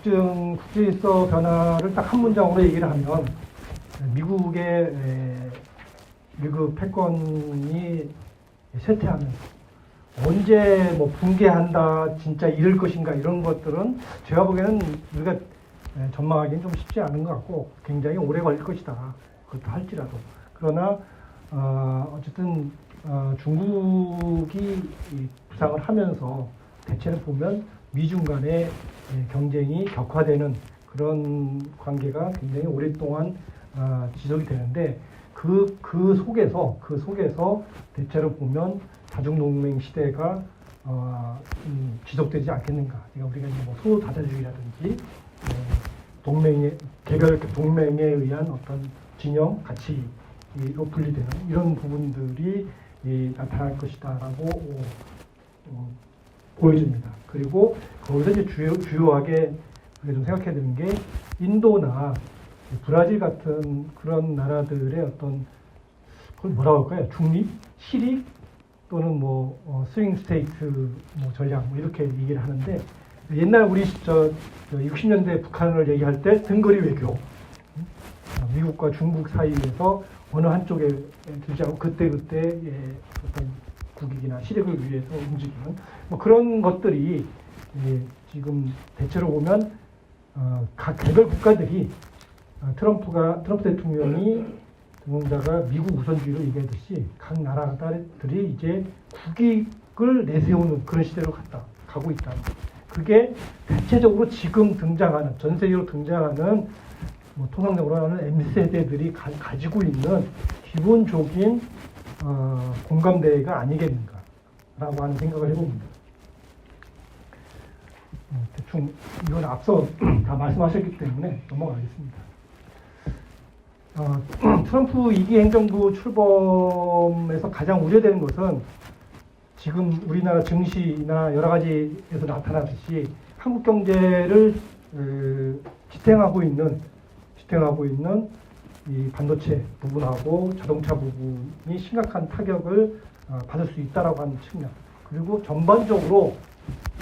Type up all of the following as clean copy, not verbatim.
국제질서 변화를 딱 한 문장으로 얘기를 하면 미국의 미국 패권이 쇠퇴하면서 언제 뭐 붕괴한다, 진짜 이럴 것인가 이런 것들은 제가 보기에는 우리가 전망하기는 좀 쉽지 않은 것 같고 굉장히 오래 걸릴 것이다. 그것도 할지라도. 그러나 어쨌든 중국이 부상을 하면서 대체로 보면 미중 간의 경쟁이 격화되는 그런 관계가 굉장히 오랫동안 지속이 되는데 그 속에서 대체로 보면 다중동맹 시대가 지속되지 않겠는가. 그러니까 우리가 이제 뭐 소다자주의라든지 개별 동맹에 의한 어떤 진영, 가치로 분리되는 이런 부분들이 나타날 것이다라고 보여집니다. 그리고 거기서 이제 주요하게 우리가 좀 생각해야 되는 게 인도나 브라질 같은 그런 나라들의 어떤 그걸 뭐라고 할까요? 중립, 실익 또는 뭐 스윙 스테이트 뭐 전략 뭐 이렇게 얘기를 하는데 옛날 우리 60년대 북한을 얘기할 때 등거리 외교, 미국과 중국 사이에서 어느 한쪽에 두지 않고 그때그때의 어떤 국익이나 실익을 위해서 움직이는 뭐 그런 것들이 지금 대체로 보면 각 개별 국가들이 트럼프 대통령이 등용자가 미국 우선주의로 얘기하듯이 각 나라들이 이제 국익을 내세우는 그런 시대로 가고 있다. 그게 대체적으로 지금 등장하는 전 세계로 등장하는 뭐 통상적으로는 M세대들이 가지고 있는 기본적인 공감대가 아니겠는가라고 하는 생각을 해봅니다. 대충 이건 앞서 다 말씀하셨기 때문에 넘어가겠습니다. 트럼프 2기 행정부 출범에서 가장 우려되는 것은 지금 우리나라 증시나 여러 가지에서 나타나듯이 한국 경제를 지탱하고 있는 이 반도체 부분하고 자동차 부분이 심각한 타격을 받을 수 있다라고 하는 측면. 그리고 전반적으로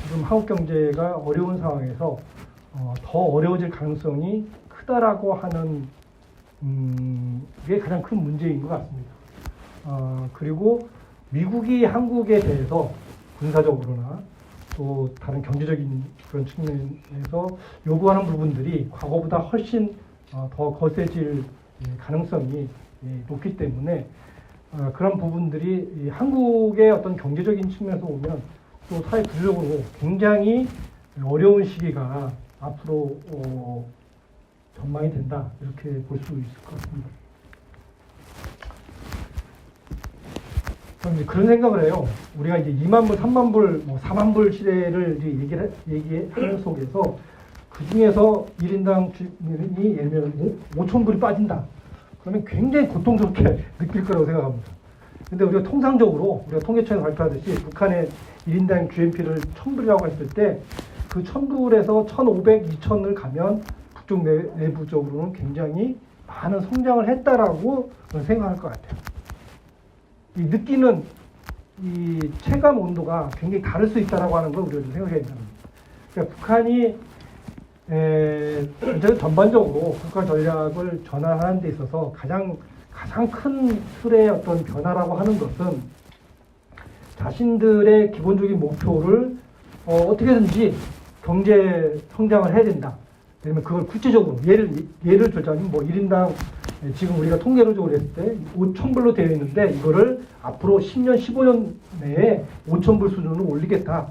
지금 한국 경제가 어려운 상황에서 더 어려워질 가능성이 크다라고 하는 게 가장 큰 문제인 것 같습니다. 그리고 미국이 한국에 대해서 군사적으로나 또 다른 경제적인 그런 측면에서 요구하는 부분들이 과거보다 훨씬 더 거세질 가능성이 높기 때문에 그런 부분들이 한국의 어떤 경제적인 측면에서 보면 또 사회 구조적으로 굉장히 어려운 시기가 앞으로 전망이 된다 이렇게 볼 수 있을 것 같습니다. 그럼 이제 그런 생각을 해요. 우리가 이제 2만 불, 3만 불, 뭐 4만 불 시대를 얘기하는 속에서 그 중에서 1인당 주민이 예를 들면 5천 불이 빠진다. 그러면 굉장히 고통스럽게 느낄 거라고 생각합니다. 근데 우리가 통상적으로 우리가 통계청에서 발표하듯이 북한의 1인당 GNP를 1000불이라고 했을 때 그 1000불에서 1500, 2000을 가면 북쪽 내부적으로는 굉장히 많은 성장을 했다라고 생각할 것 같아요. 이 느끼는 이 체감 온도가 굉장히 다를 수 있다라고 하는 걸 우리가 좀 생각해야 됩니다. 그러니까 북한이 전반적으로 국가 전략을 전환하는 데 있어서 가장 큰 틀의 어떤 변화라고 하는 것은 자신들의 기본적인 목표를 어떻게든지 경제 성장을 해야 된다. 왜냐면 그걸 구체적으로 예를 들자면 뭐 1인당 지금 우리가 통계적으로 했을 때 5,000불로 되어 있는데 이거를 앞으로 10년, 15년 내에 5,000불 수준으로 올리겠다.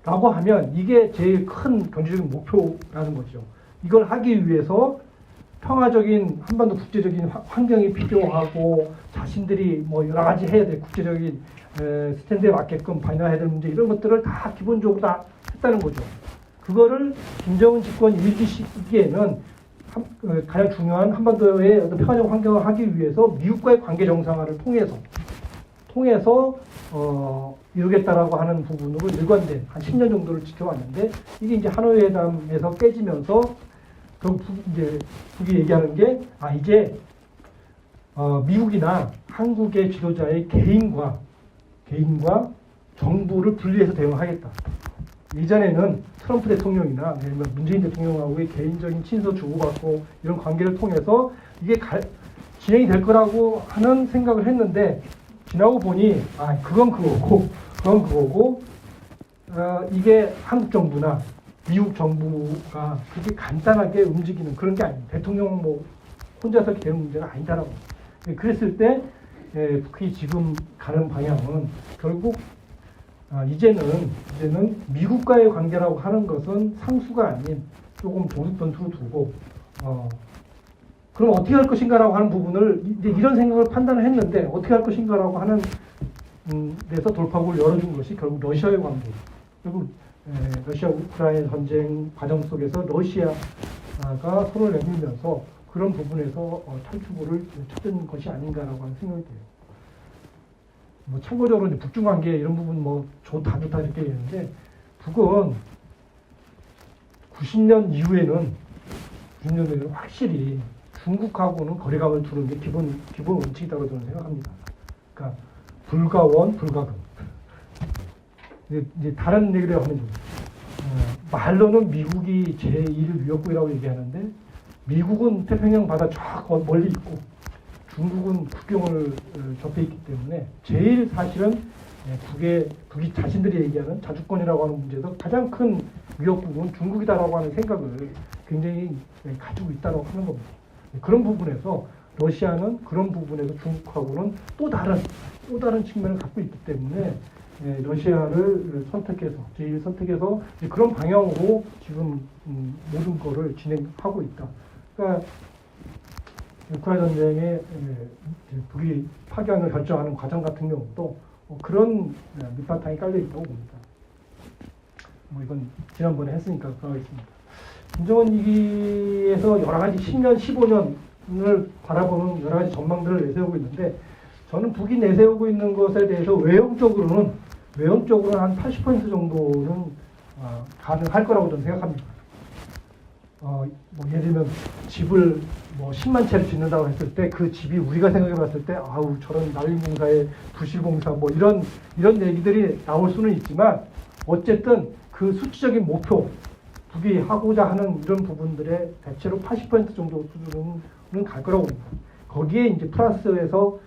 라고 하면 이게 제일 큰 경제적인 목표라는 거죠. 이걸 하기 위해서 평화적인 한반도 국제적인 환경이 필요하고 자신들이 뭐 여러 가지 해야 될 국제적인 스탠드에 맞게끔 반영해야 될 문제 이런 것들을 다 기본적으로 다 했다는 거죠. 그거를 김정은 집권 1기 시기에는 가장 중요한 한반도의 어떤 평화적 환경을 하기 위해서 미국과의 관계 정상화를 통해서 이루겠다라고 하는 부분으로 일관된 한 10년 정도를 지켜왔는데 이게 이제 하노이 회담에서 깨지면서 이제 북이 얘기하는 게 이제 미국이나 한국의 지도자의 개인과 정부를 분리해서 대응하겠다. 예전에는 트럼프 대통령이나 아니면 문재인 대통령하고의 개인적인 친서 주고받고 이런 관계를 통해서 이게 진행이 될 거라고 하는 생각을 했는데 지나고 보니 그건 그거고 이게 한국 정부나 미국 정부가 그렇게 간단하게 움직이는 그런 게 아닙니다. 대통령 뭐 혼자서 되는 문제가 아니다라고. 그랬을 때 북이 지금 가는 방향은 결국 이제는 미국과의 관계라고 하는 것은 상수가 아닌 조금 도둑 변수로 두고 그럼 어떻게 할 것인가라고 하는 부분을 이제 이런 생각을 판단을 했는데 어떻게 할 것인가라고 하는 데서 돌파구를 열어준 것이 결국 러시아의 관계. 결국 러시아 우크라이나 전쟁 과정 속에서 러시아가 손을 내밀면서 그런 부분에서 탈출구를 찾은 것이 아닌가라고 하는 생각이 돼요. 뭐 참고적으로 이제 북중 관계 이런 부분 뭐 좋다 이렇게 얘기했는데 북은 90년 이후에는 확실히 중국하고는 거리감을 두는 게 기본 원칙이라고 저는 생각합니다. 그러니까 불가원, 불가금. 이제 다른 얘기를 하면 말로는 미국이 제1 위협국이라고 얘기하는데 미국은 태평양 바다 쫙 멀리 있고 중국은 국경을 접해 있기 때문에 제일 사실은 북이 자신들이 얘기하는 자주권이라고 하는 문제에서 가장 큰 위협국은 중국이다라고 하는 생각을 굉장히 가지고 있다고 하는 겁니다. 그런 부분에서 러시아는 그런 부분에서 중국하고는 또 다른 측면을 갖고 있기 때문에 러시아를 제일 선택해서 그런 방향으로 지금 모든 거를 진행하고 있다. 그러니까 우크라이나 전쟁에 북이 파견을 결정하는 과정 같은 경우도 그런 밑바탕이 깔려 있다고 봅니다. 뭐 이건 지난번에 했으니까 그러겠습니다. 김정은 위기에서 여러 가지 10년, 15년을 바라보는 여러 가지 전망들을 내세우고 있는데 저는 북이 내세우고 있는 것에 대해서 외형적으로는 한 80% 정도는 가능할 거라고 저는 생각합니다. 뭐 예를 들면 집을 뭐 10만 채를 짓는다고 했을 때 그 집이 우리가 생각해 봤을 때 저런 난림공사의 부실공사 뭐 이런 얘기들이 나올 수는 있지만 어쨌든 그 수치적인 목표 북이 하고자 하는 이런 부분들의 대체로 80% 정도 수준은 갈 거라고 봅니다. 거기에 이제 플러스해서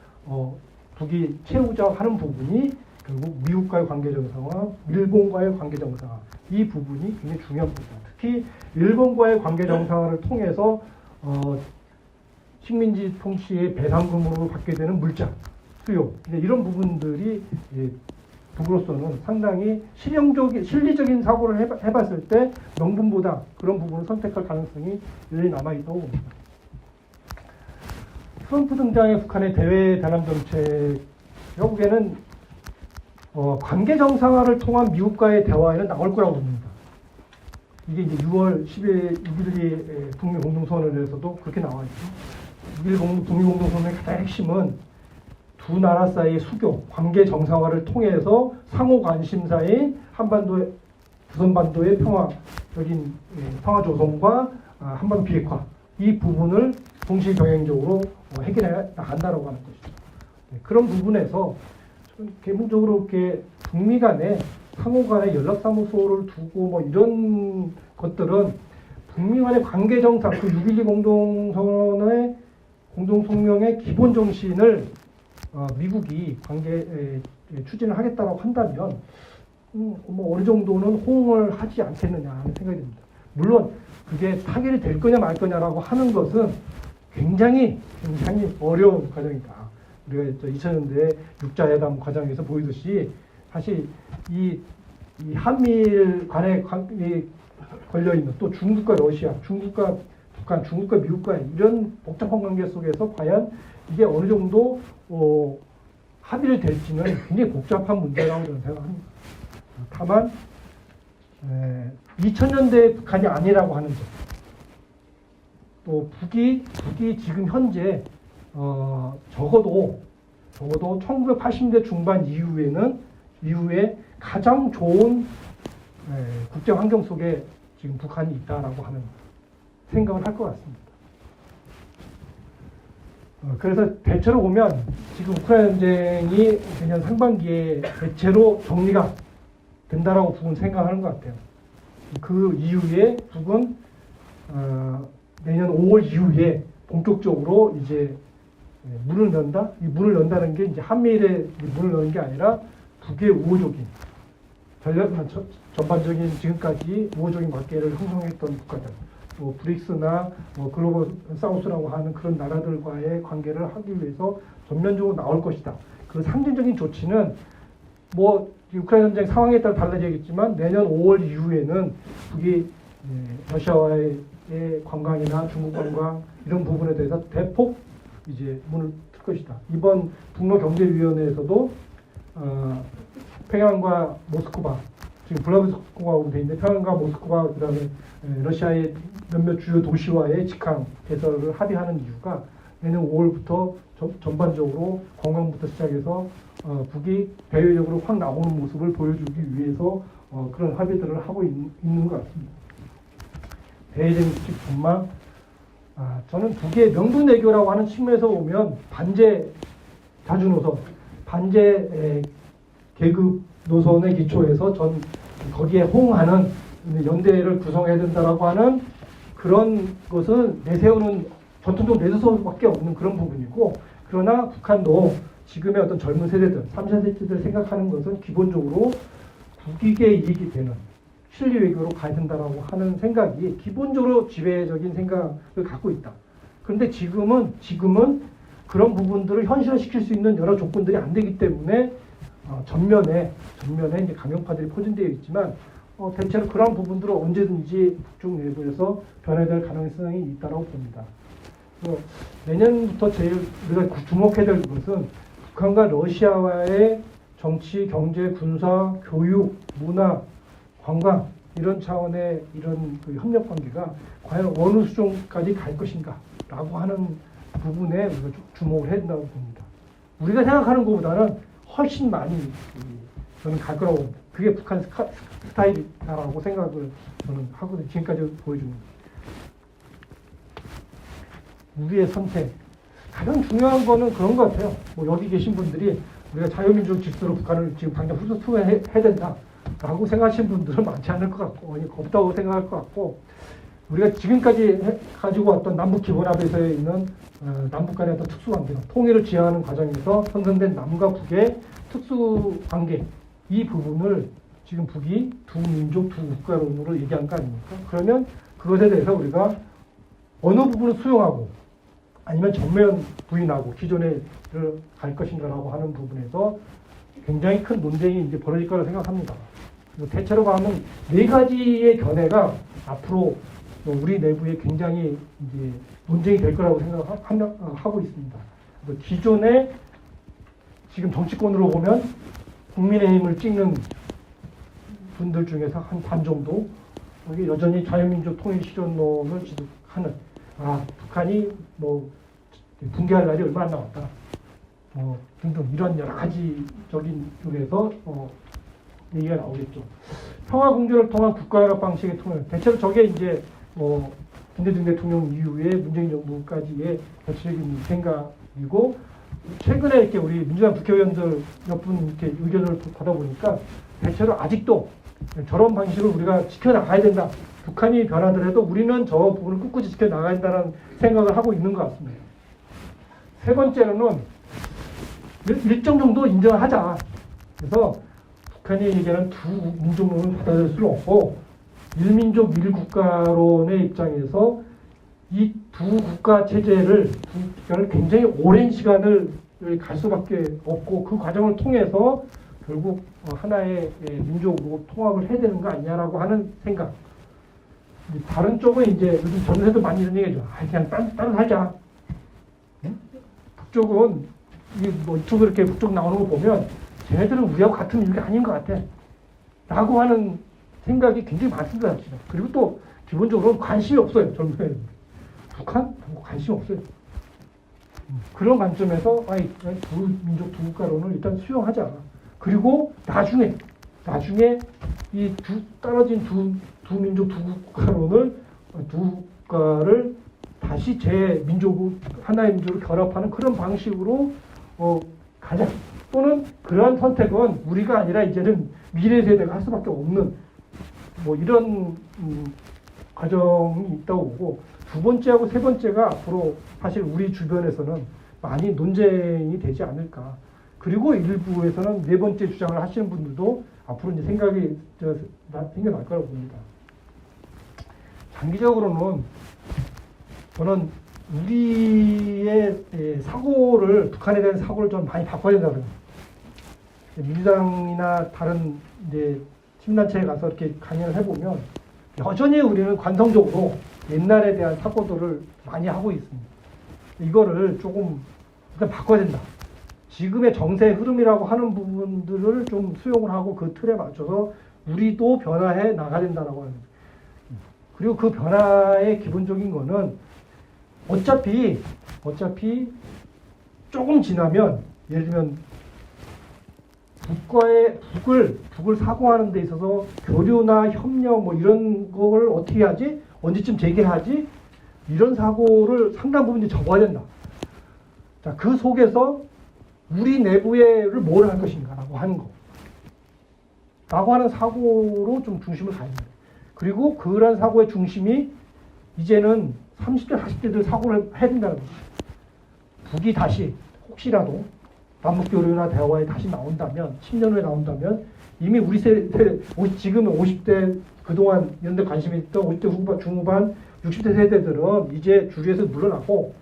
북이 채우자 하는 부분이 결국 미국과의 관계 정상화, 일본과의 관계 정상화 이 부분이 굉장히 중요한 부분입니다. 특히 일본과의 관계 정상화를 통해서 식민지 통치의 배상금으로 받게 되는 물자 수요 이런 부분들이 북으로서는 상당히 실리적인 사고를 해봤을 때 명분보다 그런 부분을 선택할 가능성이 여전히 남아있다고 봅니다. 트럼프 등장의 북한의 대외 단합 정책 결국에는 관계 정상화를 통한 미국과의 대화에는 나올 거라고 봅니다. 이게 이제 6월 10일 6일의 북미 공동선언에서도 그렇게 나와 있죠. 6일 북미 공동선언의 가장 핵심은 두 나라 사이의 수교, 관계 정상화를 통해서 상호 관심사인 조선반도의 평화적인 평화 조성과 한반도 비핵화 이 부분을 동시 병행적으로 해결해 나간다라고 하는 것이죠. 그런 부분에서 기본적으로 이렇게 북미 간에 상호 간의 연락사무소를 두고 뭐 이런 것들은 북미 간의 관계 정상, 그 6.12 공동선언의 공동성명의 기본 정신을 미국이 추진을 하겠다고 한다면 뭐 어느 정도는 호응을 하지 않겠느냐 하는 생각이 듭니다. 물론 그게 타결이 될 거냐 말 거냐라고 하는 것은 굉장히 어려운 과정이다. 우리가 2000년대 육자회담 과정에서 보이듯이 사실 이 한미일 간에 걸려 있는 또 중국과 러시아, 중국과 북한, 중국과 미국과 이런 복잡한 관계 속에서 과연 이게 어느 정도 합의를 될지는 굉장히 복잡한 문제라고 저는 생각합니다. 다만 2000년대 북한이 아니라고 하는 점, 또 북이 지금 현재 적어도 1980년대 중반 이후에 가장 좋은 국제 환경 속에 지금 북한이 있다라고 하는 생각을 할 것 같습니다. 그래서 대체로 보면 지금 우크라이나 전쟁이 내년 상반기에 대체로 정리가 된다라고 북은 생각하는 것 같아요. 그 이후에 북은 내년 5월 이후에 본격적으로 이제 문을 연다? 이 문을 연다는 게 이제 한미일의 문을 여는 게 아니라 북의 우호적인 전반적인 지금까지 우호적인 관계를 형성했던 국가들, 뭐 브릭스나 뭐 글로벌 사우스라고 하는 그런 나라들과의 관계를 하기 위해서 전면적으로 나올 것이다. 그 상징적인 조치는 뭐 우크라이나 전쟁 상황에 따라 달라지겠지만 내년 5월 이후에는 북이 러시아와의 관광이나 중국 관광 이런 부분에 대해서 대폭 이제 문을 틀 것이다. 이번 북러 경제위원회에서도 평양과 모스크바, 지금 블라디보스토크하고 돼 있는데 평양과 모스크바 그다음에 러시아의 몇몇 주요 도시와의 직항 개설을 합의하는 이유가 내년 5월부터 전반적으로 관광부터 시작해서 북이 대외적으로 확 나오는 모습을 보여주기 위해서 그런 합의들을 하고 있는 것 같습니다. 대외정책 전망, 저는 북의 명분외교라고 하는 측면에서 보면 반제 자주 노선, 반제 계급 노선의 기초에서 전 거기에 호응하는 연대를 구성해야 된다라고 하는 그런 것을 내세우는 전통적으로 내세워서밖에 없는 그런 부분이고, 그러나 북한도 지금의 어떤 젊은 세대들, 3차 세대들 생각하는 것은 기본적으로 국익의 이익이 되는 실리 외교로 가야 된다라고 하는 생각이 기본적으로 지배적인 생각을 갖고 있다. 그런데 지금은 그런 부분들을 현실화시킬 수 있는 여러 조건들이 안 되기 때문에 전면에 이제 강경파들이 포진되어 있지만 대체로 그런 부분들은 언제든지 북중 내부에서 변화될 가능성이 있다고 봅니다. 내년부터 제일 우리가 주목해야 될 것은 북한과 러시아와의 정치, 경제, 군사, 교육, 문화, 관광 이런 차원의 이런 그 협력 관계가 과연 어느 수준까지 갈 것인가라고 하는 부분에 우리가 주목을 해야 된다고 봅니다. 우리가 생각하는 것보다는 훨씬 많이 저는 갈 거라고 봅니다. 그게 북한 스타일이라고 생각을 저는 하거든요. 지금까지 보여준 우리의 선택. 가장 중요한 거는 그런 것 같아요. 뭐 여기 계신 분들이 우리가 자유민주주의 질서로 북한을 지금 당장 후퇴해야 된다라고 생각하시는 분들은 많지 않을 것 같고, 없다고 생각할 것 같고, 우리가 지금까지 가지고 왔던 남북기본합의서에 있는 남북 간의 어떤 특수관계, 통일을 지향하는 과정에서 형성된 남과 북의 특수관계, 이 부분을 지금 북이 두 민족, 두 국가론으로 얘기한 거 아닙니까? 그러면 그것에 대해서 우리가 어느 부분을 수용하고 아니면 전면 부인하고 기존에 갈 것인가라고 하는 부분에서 굉장히 큰 논쟁이 이제 벌어질 거라고 생각합니다. 대체로 가면 네 가지의 견해가 앞으로 우리 내부에 굉장히 이제 논쟁이 될 거라고 생각하고 있습니다. 기존에 지금 정치권으로 보면 국민의힘을 찍는 분들 중에서 한 반 정도 여전히 자유민족 통일 실현론을 지속하는, 북한이 뭐 붕괴할 날이 얼마 안 남았다, 등등 이런 여러 가지적인 쪽에서 얘기가 나오겠죠. 평화 공조를 통한 국가연합 방식의 통일, 대체로 저게 이제 김대중 대통령 이후에 문재인 정부까지의 대체적인 생각이고, 최근에 이렇게 우리 민주당 국회의원들 몇 분 이렇게 의견을 받아보니까 대체로 아직도 저런 방식을 우리가 지켜나가야 된다. 북한이 변하더라도 우리는 저 부분을 꿋꿋이 지켜나가야 된다는 생각을 하고 있는 것 같습니다. 세 번째로는 일정 정도 인정을 하자. 그래서 북한이 얘기하는 두 민족론을 받아들일 수는 없고, 일민족 일국가론의 입장에서 이 두 국가 체제를 굉장히 오랜 시간을 갈 수밖에 없고, 그 과정을 통해서 결국 하나의 민족으로 통합을 해야 되는 거 아니냐라고 하는 생각. 다른 쪽은 이제 요즘 전세도 많이 이런 얘기죠. 그냥 따로 살자. 북쪽은 이쪽으로 이렇게 북쪽 나오는 거 보면 쟤네들은 우리하고 같은 인류가 아닌 것 같아. 라고 하는 생각이 굉장히 많습니다. 그리고 또 기본적으로 관심이 없어요. 젊은 애들. 북한? 관심 없어요. 그런 관점에서 두 민족 두 국가론을 일단 수용하자. 그리고 나중에 이 떨어진 두 민족 두 국가론을 두 국가를 다시 재민족 하나의 민족으로 결합하는 그런 방식으로 가자. 또는 그러한 선택은 우리가 아니라 이제는 미래 세대가 할 수밖에 없는 뭐 이런 과정이 있다고 보고, 두 번째하고 세 번째가 앞으로 사실 우리 주변에서는 많이 논쟁이 되지 않을까. 그리고 일부에서는 네 번째 주장을 하시는 분들도 앞으로 이제 생각이 생겨날 거라고 봅니다. 장기적으로는 저는 우리의 사고를, 북한에 대한 사고를 좀 많이 바꿔야 된다고 생각합니다. 민주당이나 다른 이제 시민단체에 가서 이렇게 강연을 해보면 여전히 우리는 관성적으로 옛날에 대한 사고들을 많이 하고 있습니다. 이거를 조금 일단 바꿔야 된다. 지금의 정세의 흐름이라고 하는 부분들을 좀 수용을 하고 그 틀에 맞춰서 우리도 변화해 나가야 된다라고 하는 거죠. 그리고 그 변화의 기본적인 거는 어차피 조금 지나면, 예를 들면 북을 사고하는 데 있어서 교류나 협력 뭐 이런 걸 어떻게 하지? 언제쯤 재개하지? 이런 사고를 상당 부분 이제 접어야 된다. 자, 그 속에서 우리 내부에를 뭘 할 것인가라고 하는 거. 라고 하는 사고로 좀 중심을 가야 됩니다. 그리고 그런 사고의 중심이 이제는 30대, 40대들 사고를 해야 된다는 거죠. 북이 다시 혹시라도 남북교류나 대화에 다시 나온다면, 10년 후에 나온다면, 이미 우리 세대, 지금은 50대, 그동안 이런 데 관심이 있던 50대 후반, 중후반, 60대 세대들은 이제 주류에서 물러나고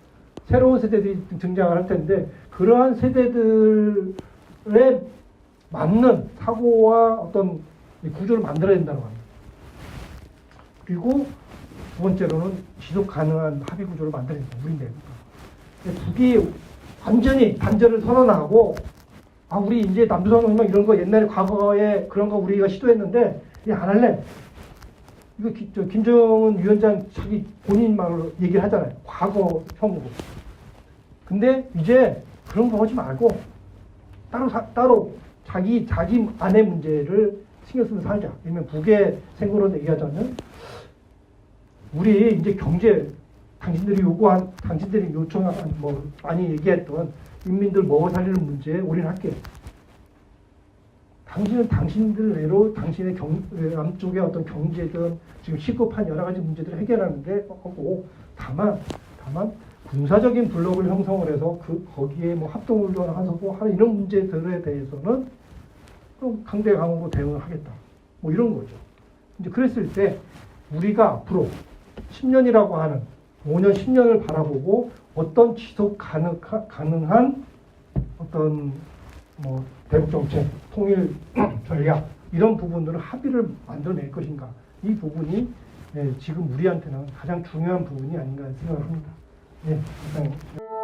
새로운 세대들이 등장을 할 텐데, 그러한 세대들에 맞는 사고와 어떤 구조를 만들어야 된다는 겁니다. 그리고 두 번째로는 지속 가능한 합의 구조를 만들어야 된다. 우리 내부가. 북이 완전히 단절을 선언하고, 우리 이제 남조선혁명 이런 거 옛날에 과거에 그런 거 우리가 시도했는데 이제 안 할래. 이거 김정은 위원장 자기 본인 말로 얘기를 하잖아요. 과거형으로. 근데 이제 그런 거 하지 말고 따로 자기 안의 문제를 신경 쓰면서 살자. 왜냐면 북의 생각으로 얘기하자면, 우리 이제 경제, 당신들이 요청한, 뭐, 많이 얘기했던 인민들 먹어 살리는 문제에 올인할게. 당신은 당신들대로 당신의 남쪽의 어떤 경제든 지금 시급한 여러 가지 문제들을 해결하는 게 하고, 다만 군사적인 블록을 형성을 해서 거기에 뭐 합동훈련을 하고 하는 이런 문제들에 대해서는 강대강으로 대응을 하겠다. 뭐 이런 거죠. 이제 그랬을 때 우리가 앞으로 10년이라고 하는 5년, 10년을 바라보고 어떤 지속 가능한 어떤 뭐 대북 정책, 통일 전략 이런 부분들을 합의를 만들어낼 것인가, 이 부분이 지금 우리한테는 가장 중요한 부분이 아닌가 생각을 합니다. 네, 감사합니다.